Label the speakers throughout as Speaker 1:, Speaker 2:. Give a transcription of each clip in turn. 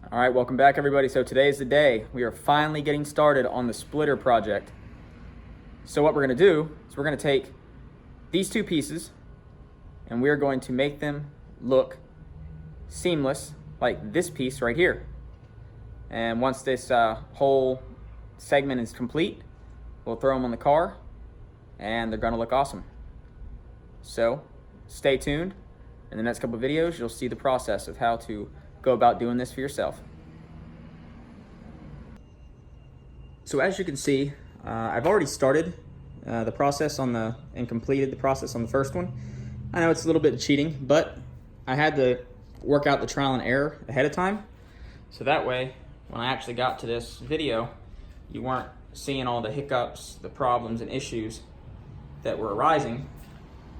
Speaker 1: All right, welcome back everybody. So today's the day. We are finally getting started on the splitter project. So what we're gonna do is we're gonna take these two pieces and we're going to make them look seamless like this piece right here. And once this whole segment is complete, we'll throw them on the car and they're gonna look awesome. So stay tuned. In the next couple of videos, you'll see the process of how to go about doing this for yourself. So as you can see, I've already started the process and completed the process on the first one. I know it's a little bit cheating, but I had to work out the trial and error ahead of time. So that way, when I actually got to this video, you weren't seeing all the hiccups, the problems and issues that were arising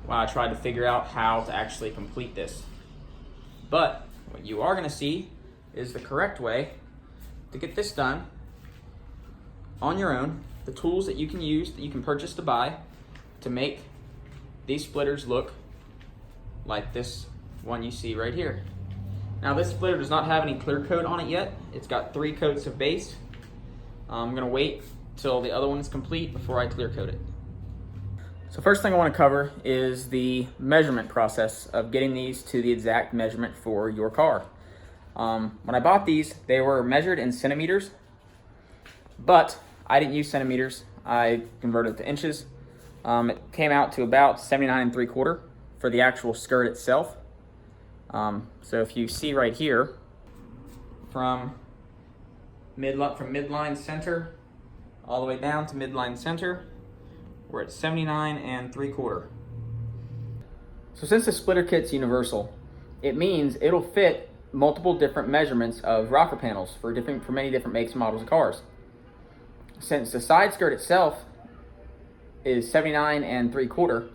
Speaker 1: while I tried to figure out how to actually complete this. But what you are gonna see is the correct way to get this done on your own, the tools that you can use, that you can purchase to buy to make these splitters look like this one you see right here. Now this splitter does not have any clear coat on it yet. It's got 3 coats of base. I'm gonna wait till the other one is complete before I clear coat it. So first thing I want to cover is the measurement process of getting these to the exact measurement for your car. When I bought these, they were measured in centimeters, but I didn't use centimeters. I converted it to inches. It came out to about 79 3/4 for the actual skirt itself. So if you see right here, from midline center all the way down to midline center, we're at 79 3/4. So since the splitter kit's universal, it means it'll fit multiple different measurements of rocker panels for many different makes and models of cars. Since the side skirt itself is 79 3/4,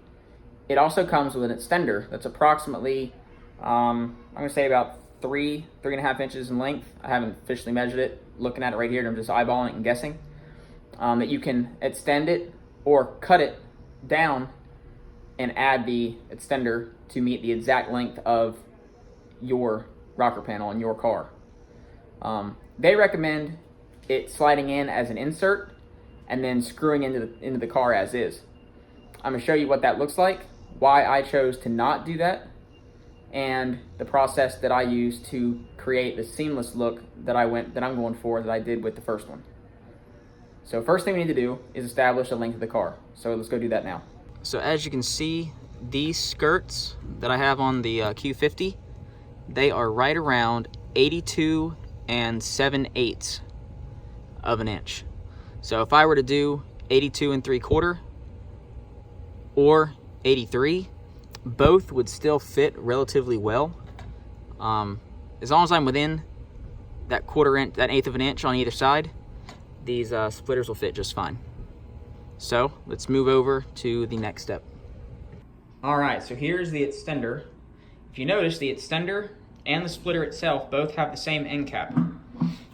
Speaker 1: it also comes with an extender that's approximately, I'm gonna say about 3.5 inches in length. I haven't officially measured it. Looking at it right here, I'm just eyeballing it and guessing. That you can extend it or cut it down and add the extender to meet the exact length of your rocker panel in your car. They recommend it sliding in as an insert and then screwing into the car as is. I'm gonna show you what that looks like, why I chose to not do that, and the process that I used to create the seamless look that I'm going for, that I did with the first one. So first thing we need to do is establish the length of the car. So let's go do that now. So as you can see, these skirts that I have on the Q50, they are right around 82 7/8 of an inch. So if I were to do 82 3/4 or 83, both would still fit relatively well. As long as I'm within that that 1/8 of an inch on either side, these splitters will fit just fine. So let's move over to the next step. All right, so here's the extender. If you notice, the extender and the splitter itself both have the same end cap.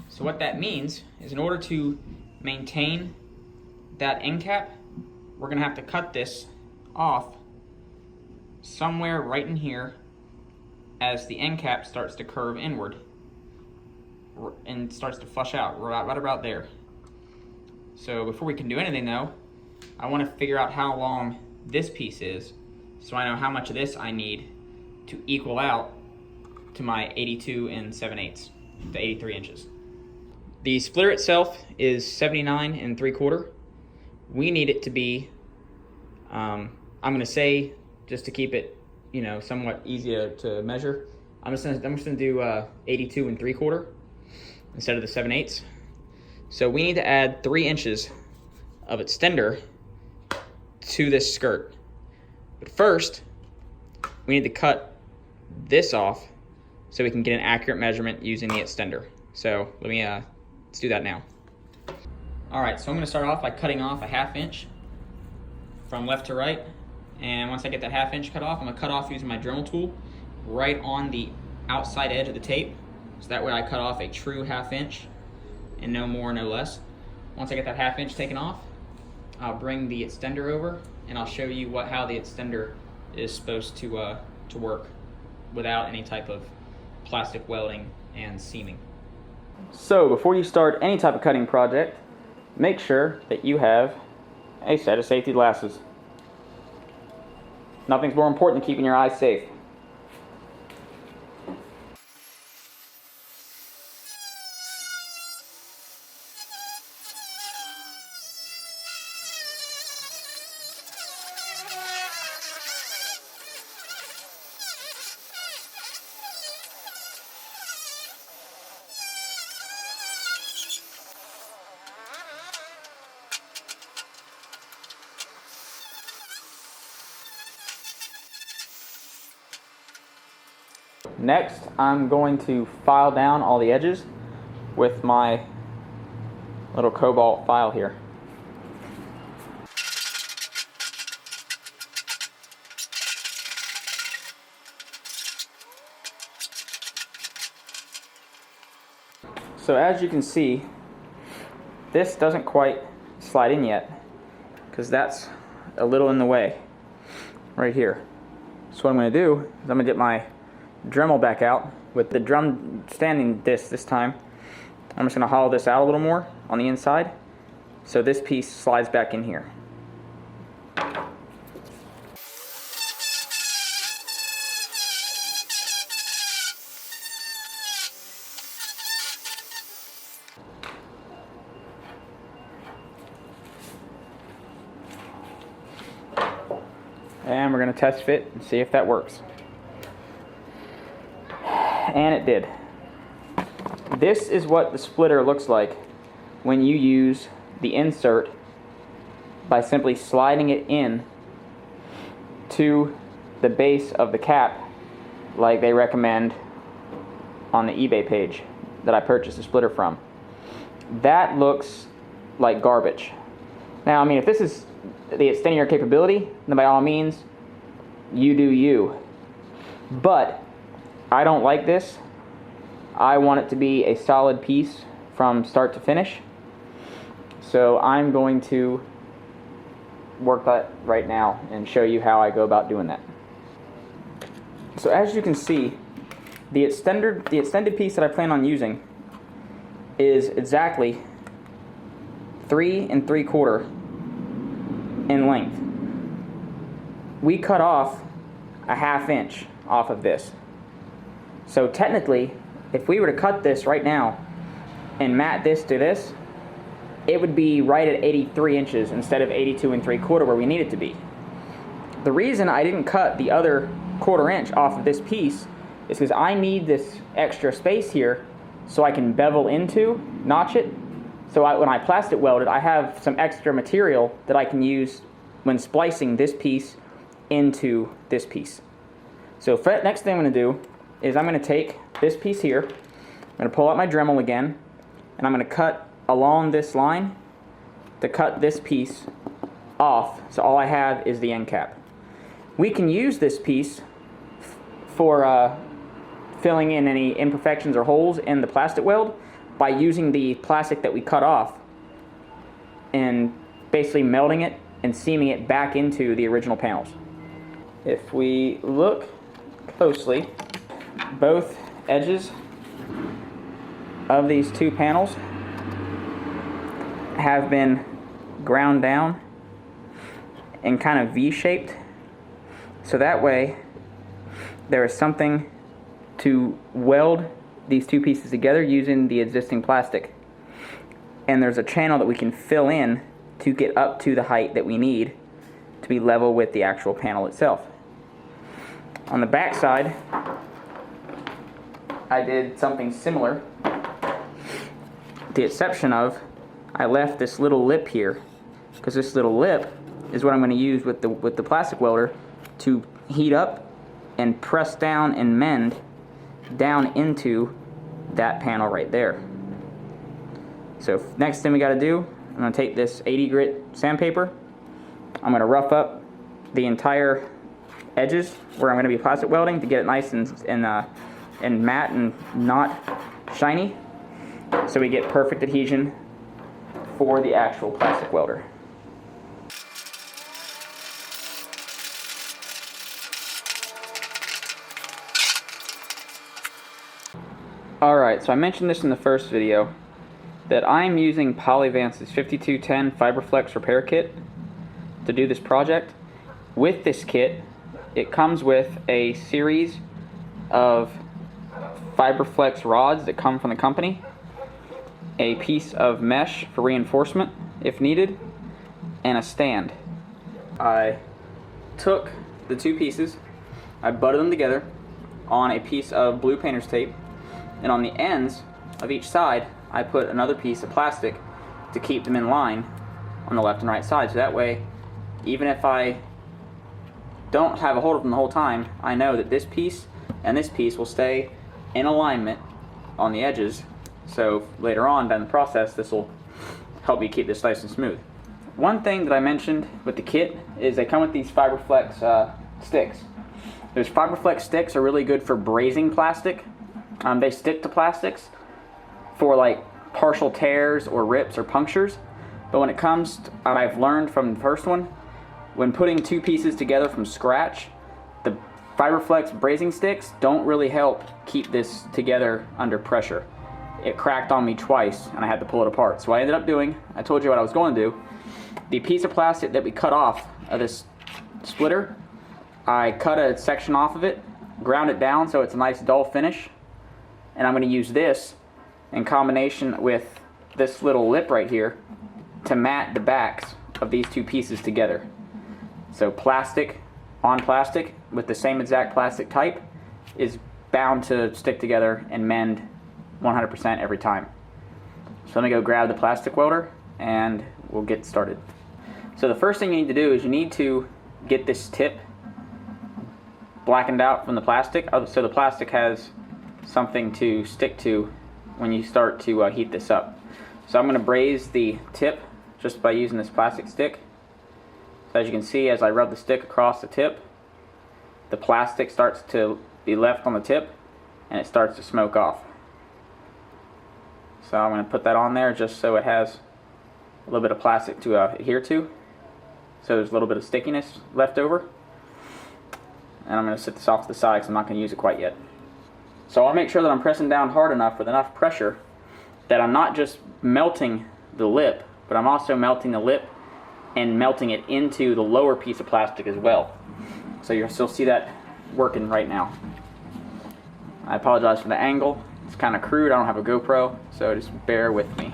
Speaker 1: So what that means is, in order to maintain that end cap, we're gonna have to cut this off somewhere right in here as the end cap starts to curve inward and starts to flush out right about there. So before we can do anything though, I want to figure out how long this piece is, so I know how much of this I need to equal out to my 82 7/8, to 83 inches. The splitter itself is 79 3/4. We need it to be, I'm going to say, just to keep it, somewhat easier to measure, I'm just going to do 82 3/4 instead of the 7/8. So we need to add 3 inches of extender to this skirt. But first, we need to cut this off so we can get an accurate measurement using the extender. So let's do that now. All right, so I'm gonna start off by cutting off a 1/2 inch from left to right. And once I get that 1/2 inch cut off, I'm gonna cut off using my Dremel tool right on the outside edge of the tape. So that way I cut off a true 1/2 inch and no more, no less. Once I get that 1/2 inch taken off, I'll bring the extender over and I'll show you how the extender is supposed to work without any type of plastic welding and seaming. So before you start any type of cutting project, make sure that you have a set of safety glasses. Nothing's more important than keeping your eyes safe. Next, I'm going to file down all the edges with my little cobalt file here. So as you can see, this doesn't quite slide in yet because that's a little in the way right here. So what I'm going to do is I'm going to get my Dremel back out with the drum standing disc this time. I'm just going to hollow this out a little more on the inside so this piece slides back in here. And we're going to test fit and see if that works. And it did. This is what the splitter looks like when you use the insert by simply sliding it in to the base of the cap like they recommend on the eBay page that I purchased the splitter from. That looks like garbage. Now, I mean, if this is the extent of your capability, then by all means, you do you. But I don't like this. I want it to be a solid piece from start to finish. So I'm going to work that right now and show you how I go about doing that. So as you can see, the extended piece that I plan on using is exactly 3 3/4 in length. We cut off a 1/2 inch off of this. So technically, if we were to cut this right now and mat this to this, it would be right at 83 inches instead of 82 3/4 where we need it to be. The reason I didn't cut the other 1/4 inch off of this piece is because I need this extra space here so I can bevel into, notch it. So when I plastic weld it, I have some extra material that I can use when splicing this piece into this piece. So next thing I'm going to do is I'm going to take this piece here, I'm going to pull out my Dremel again, and I'm going to cut along this line to cut this piece off, so all I have is the end cap. We can use this piece for filling in any imperfections or holes in the plastic weld by using the plastic that we cut off and basically melting it and seaming it back into the original panels. If we look closely, both edges of these two panels have been ground down and kind of V-shaped, so that way there is something to weld these two pieces together using the existing plastic, and there's a channel that we can fill in to get up to the height that we need to be level with the actual panel itself. On the back side, I did something similar, with the exception of I left this little lip here, because this little lip is what I'm going to use with the plastic welder to heat up and press down and mend down into that panel right there. So next thing we got to do, I'm going to take this 80 grit sandpaper, I'm going to rough up the entire edges where I'm going to be plastic welding to get it nice and matte and not shiny, so we get perfect adhesion for the actual plastic welder. Alright, so I mentioned this in the first video, that I'm using Polyvance's 5210 Fiberflex repair kit to do this project. With this kit, it comes with a series of Fiberflex rods that come from the company, a piece of mesh for reinforcement if needed, and a stand. I took the two pieces, I butted them together on a piece of blue painter's tape, and on the ends of each side I put another piece of plastic to keep them in line on the left and right side, so that way even if I don't have a hold of them the whole time, I know that this piece and this piece will stay in alignment on the edges, so later on down the process this will help me keep this nice and smooth. One thing that I mentioned with the kit is they come with these Fiberflex sticks. Those Fiberflex sticks are really good for brazing plastic. They stick to plastics for like partial tears or rips or punctures, but when it comes to, I've learned from the first one, when putting two pieces together from scratch, the Fiberflex brazing sticks don't really help keep this together under pressure. It cracked on me twice and I had to pull it apart. So what I ended up doing, I told you what I was going to do, the piece of plastic that we cut off of this splitter, I cut a section off of it, ground it down so it's a nice dull finish, and I'm going to use this in combination with this little lip right here to mat the backs of these two pieces together. So plastic on plastic with the same exact plastic type is bound to stick together and mend 100% every time. So let me go grab the plastic welder and we'll get started. So the first thing you need to do is you need to get this tip blackened out from the plastic, so the plastic has something to stick to when you start to heat this up. So I'm going to braze the tip just by using this plastic stick. So as you can see, as I rub the stick across the tip, the plastic starts to be left on the tip and it starts to smoke off. So I'm going to put that on there just so it has a little bit of plastic to adhere to, so there's a little bit of stickiness left over. And I'm going to set this off to the side because I'm not going to use it quite yet. So I want to make sure that I'm pressing down hard enough with enough pressure that I'm not just melting the lip, but I'm also melting the lip and melting it into the lower piece of plastic as well. So you'll still see that working right now. I apologize for the angle. It's kind of crude. I don't have a GoPro, so just bear with me.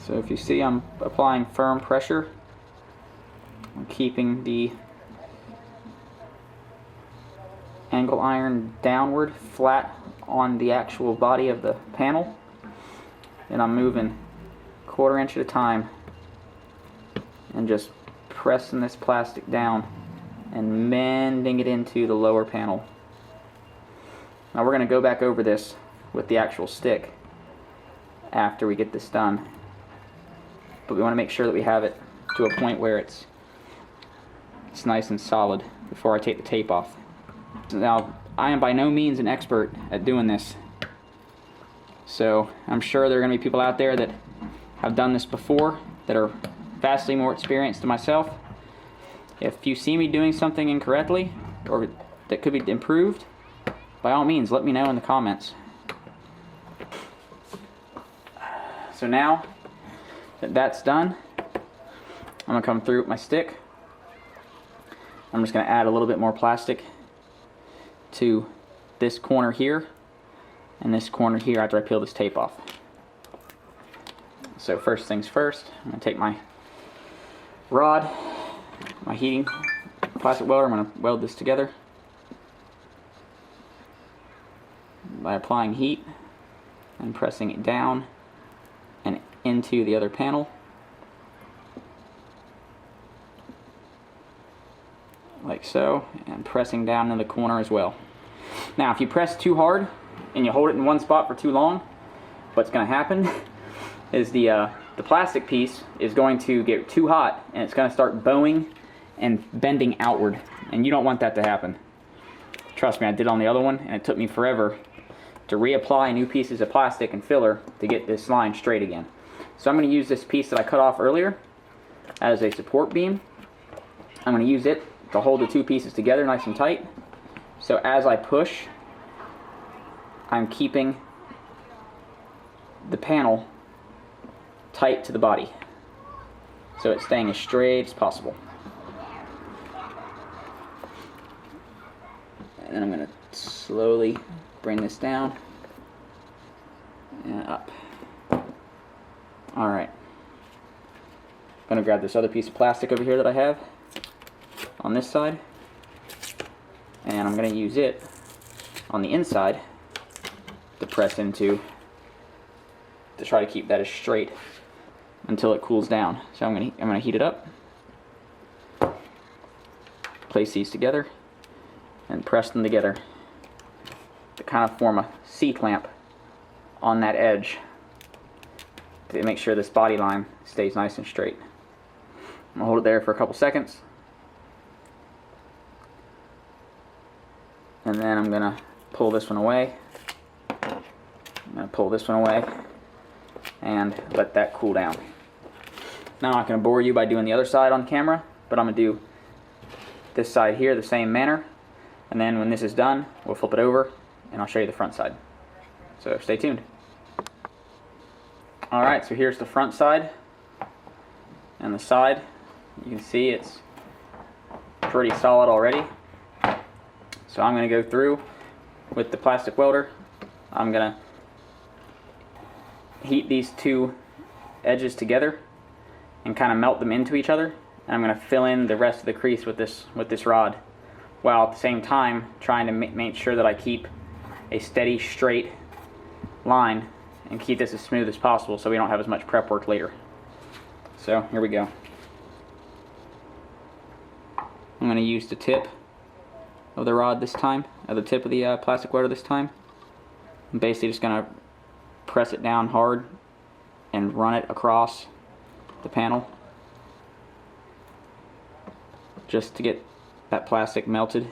Speaker 1: So if you see, I'm applying firm pressure. I'm keeping the angle iron downward, flat on the actual body of the panel. And I'm moving 1/4 inch at a time and just pressing this plastic down and mending it into the lower panel. Now we're going to go back over this with the actual stick after we get this done. But we want to make sure that we have it to a point where it's nice and solid before I take the tape off. Now, I am by no means an expert at doing this, so I'm sure there are going to be people out there that have done this before that are vastly more experienced than myself. If you see me doing something incorrectly or that could be improved, by all means let me know in the comments. So now that that's done, I'm going to come through with my stick. I'm just going to add a little bit more plastic to this corner here and this corner here after I peel this tape off. So first things first, I'm going to take my rod, my heating plastic welder, I'm going to weld this together by applying heat and pressing it down and into the other panel. Like so, and pressing down in the corner as well. Now if you press too hard and you hold it in one spot for too long, what's going to happen is the the plastic piece is going to get too hot and it's going to start bowing and bending outward, and you don't want that to happen. Trust me, I did on the other one and it took me forever to reapply new pieces of plastic and filler to get this line straight again. So I'm going to use this piece that I cut off earlier as a support beam. I'm going to use it to hold the two pieces together nice and tight. So as I push, I'm keeping the panel tight to the body, so it's staying as straight as possible. And then I'm going to slowly bring this down and up. Alright. I'm going to grab this other piece of plastic over here that I have on this side, and I'm going to use it on the inside to press into, to try to keep that as straight until it cools down. So I'm going to heat it up, place these together, and press them together to kind of form a C-clamp on that edge to make sure this body line stays nice and straight. I'm going to hold it there for a couple seconds, and then I'm going to pull this one away. I'm going to pull this one away and let that cool down. Now I'm not going to bore you by doing the other side on camera, but I'm going to do this side here the same manner, and then when this is done, we'll flip it over and I'll show you the front side. So stay tuned. Alright, so here's the front side and the side. You can see it's pretty solid already. So I'm going to go through with the plastic welder. I'm going to heat these two edges together and kind of melt them into each other. And I'm going to fill in the rest of the crease with this rod, while at the same time trying to make sure that I keep a steady, straight line and keep this as smooth as possible so we don't have as much prep work later. So here we go. I'm going to use the tip of the rod this time, or the tip of the plastic welder this time. I'm basically just going to press it down hard and run it across the panel just to get that plastic melted.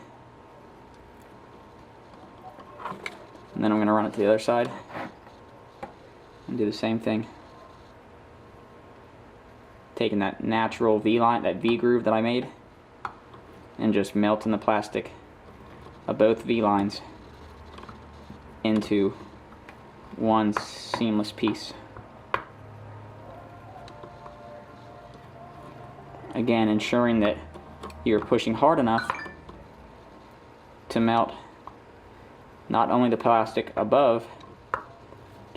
Speaker 1: And then I'm going to run it to the other side and do the same thing, taking that natural V-line, that V-groove that I made, and just melting the plastic of both V-lines into one seamless piece. Again, ensuring that you're pushing hard enough to melt not only the plastic above,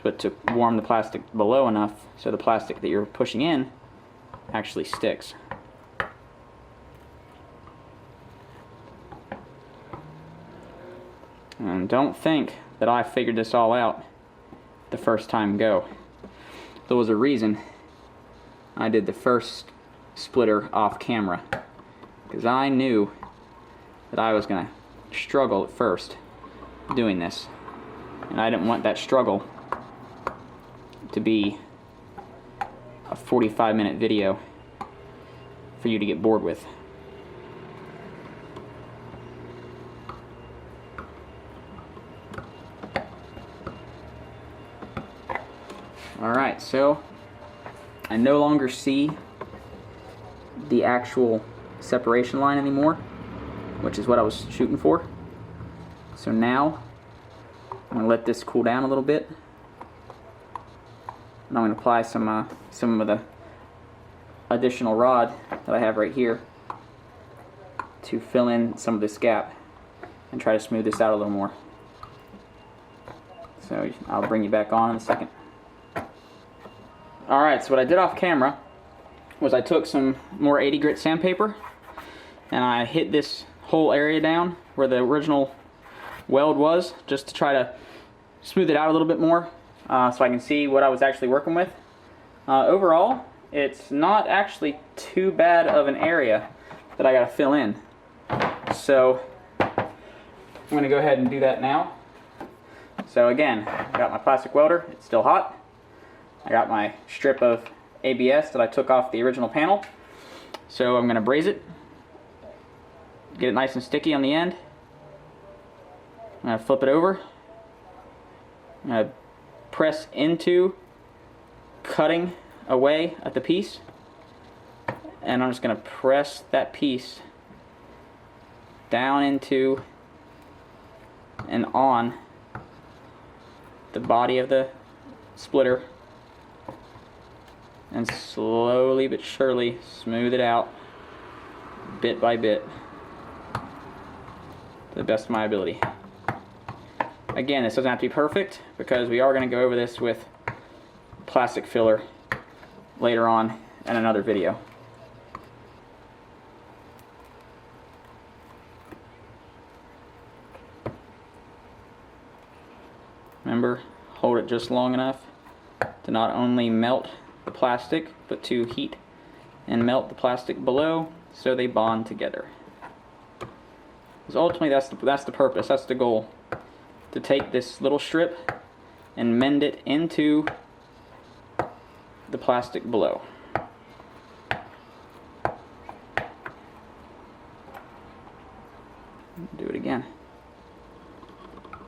Speaker 1: but to warm the plastic below enough so the plastic that you're pushing in actually sticks. And don't think that I figured this all out the first time go. There was a reason I did the first splitter off camera, because I knew that I was going to struggle at first doing this, and I didn't want that struggle to be a 45-minute video for you to get bored with. Alright, so I no longer see the actual separation line anymore, which is what I was shooting for. So now I'm going to let this cool down a little bit, and I'm going to apply some of the additional rod that I have right here to fill in some of this gap and try to smooth this out a little more. So I'll bring you back on in a second. Alright, so what I did off camera was I took some more 80 grit sandpaper and I hit this whole area down where the original weld was, just to try to smooth it out a little bit more so I can see what I was actually working with. Overall, it's not actually too bad of an area that I got to fill in. So I'm going to go ahead and do that now. So again, I got my plastic welder, it's still hot. I got my strip of ABS that I took off the original panel. So I'm going to braze it, get it nice and sticky on the end. I'm going to flip it over. I'm going to press into cutting away at the piece, and I'm just going to press that piece down into and on the body of the splitter, and slowly but surely smooth it out bit by bit to the best of my ability. Again, this doesn't have to be perfect because we are going to go over this with plastic filler later on in another video. Remember, hold it just long enough to not only melt the plastic, but to heat and melt the plastic below so they bond together. Because ultimately that's the purpose, that's the goal. To take this little strip and mend it into the plastic below. Do it again.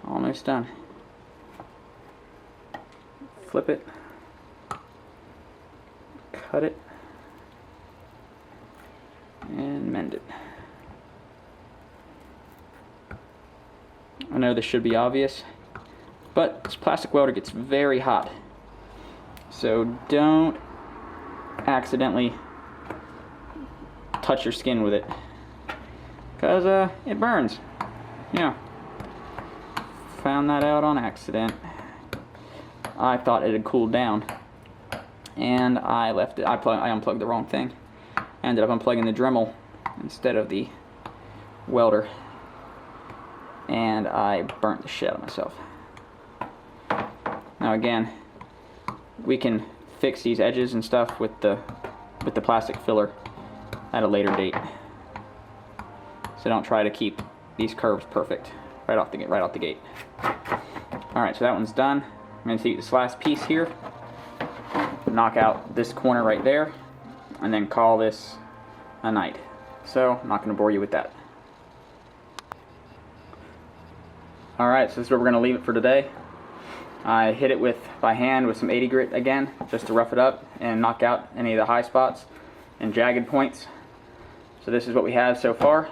Speaker 1: Almost done. Flip it, cut it, and mend it. I know this should be obvious, but this plastic welder gets very hot, so don't accidentally touch your skin with it, because it burns. Yeah, found that out on accident. I thought it had cooled down, and I left it. I unplugged the wrong thing. I ended up unplugging the Dremel instead of the welder, and I burnt the shit out of myself. Now again, we can fix these edges and stuff with the plastic filler at a later date. So don't try to keep these curves perfect right off the gate. All right, so that one's done. I'm going to take this last piece here, knock out this corner right there, and then call this a night. So I'm not going to bore you with that. Alright, so this is where we're going to leave it for today. I hit it by hand with some 80 grit again, just to rough it up and knock out any of the high spots and jagged points. So this is what we have so far.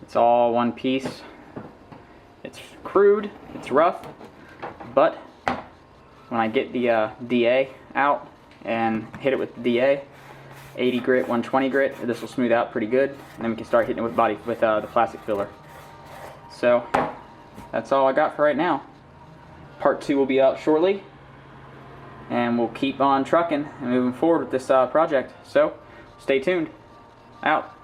Speaker 1: It's all one piece. It's crude, it's rough, but when I get the DA out and hit it with the DA, 80 grit, 120 grit, this will smooth out pretty good, and then we can start hitting it with the plastic filler. So that's all I got for right now. Part 2 will be out shortly, and we'll keep on trucking and moving forward with this project. So stay tuned. Out.